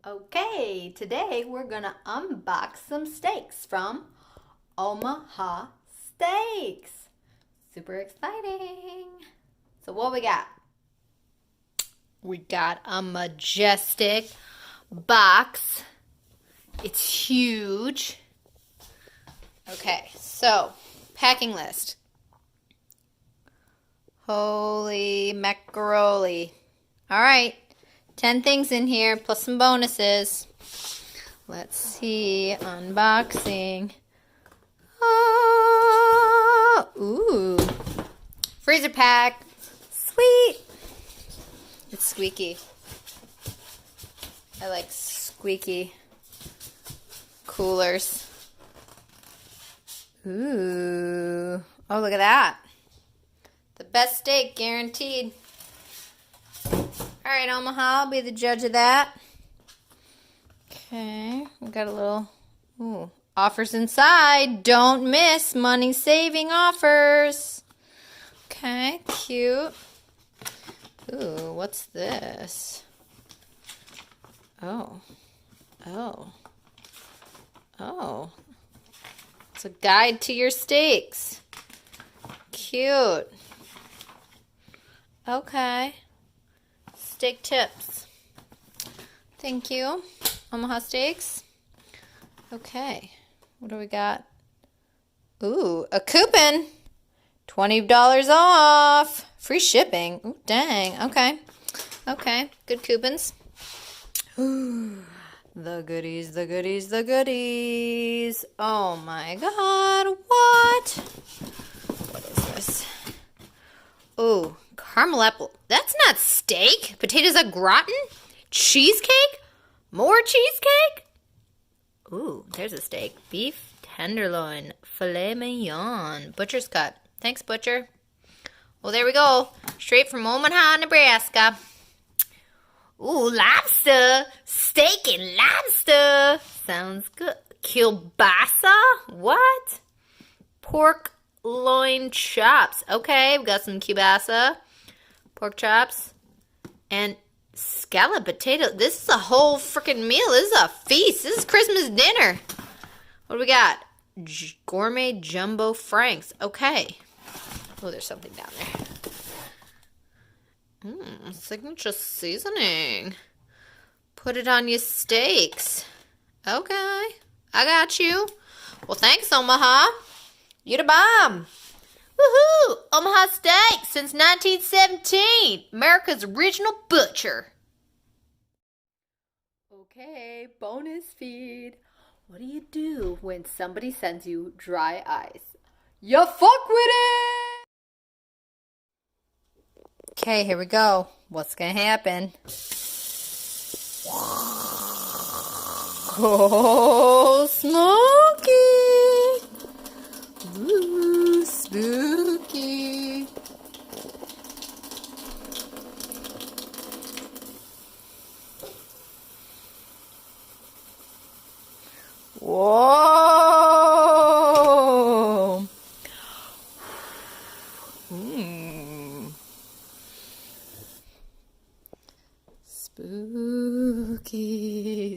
Okay, today we're gonna unbox some steaks from Omaha Steaks. Super exciting. So what we got? We got a majestic box. It's huge. Okay, so packing list. Holy macaroni. All right. 10 things in here, plus some bonuses. Let's see. Unboxing. Oh, ooh. Freezer pack. Sweet. It's squeaky. I like squeaky coolers. Ooh. Oh, look at that. The best steak guaranteed. All right, Omaha, I'll be the judge of that. Okay, we got a little offers inside. Don't miss money-saving offers. Okay, cute. Ooh, what's this? Oh. It's a guide to your steaks. Cute. Okay. Steak tips. Thank you, Omaha Steaks. Okay, what do we got? Ooh, a coupon. $20 off. Free shipping. Ooh, dang. Okay, good coupons. Ooh, the goodies, the goodies, the goodies. Oh my God, what? What is this? Ooh, caramel apple. That's not steak. Potatoes au gratin? Cheesecake? More cheesecake? Ooh, there's a steak. Beef tenderloin. Filet mignon. Butcher's cut. Thanks, butcher. Well, there we go. Straight from Omaha, Nebraska. Ooh, lobster. Steak and lobster. Sounds good. Kielbasa? What? Pork loin chops. Okay, we've got some kielbasa, pork chops, and scallop potato. This is a whole freaking meal. This is a feast. This is Christmas dinner. What do we got? Gourmet jumbo franks. Okay. Oh, there's something down there. Signature seasoning. Put it on your steaks. Okay. I got you. Well, thanks, Omaha. You the bomb. Woohoo! Omaha Steaks since 1917. America's original butcher. Okay, bonus feed. What do you do when somebody sends you dry ice? You fuck with it! Okay, here we go. What's gonna happen? Oh, smoky! Ooh, spooky. Whoa! Spooky,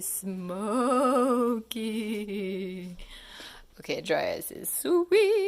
smoky. Okay, dry ice is sweet.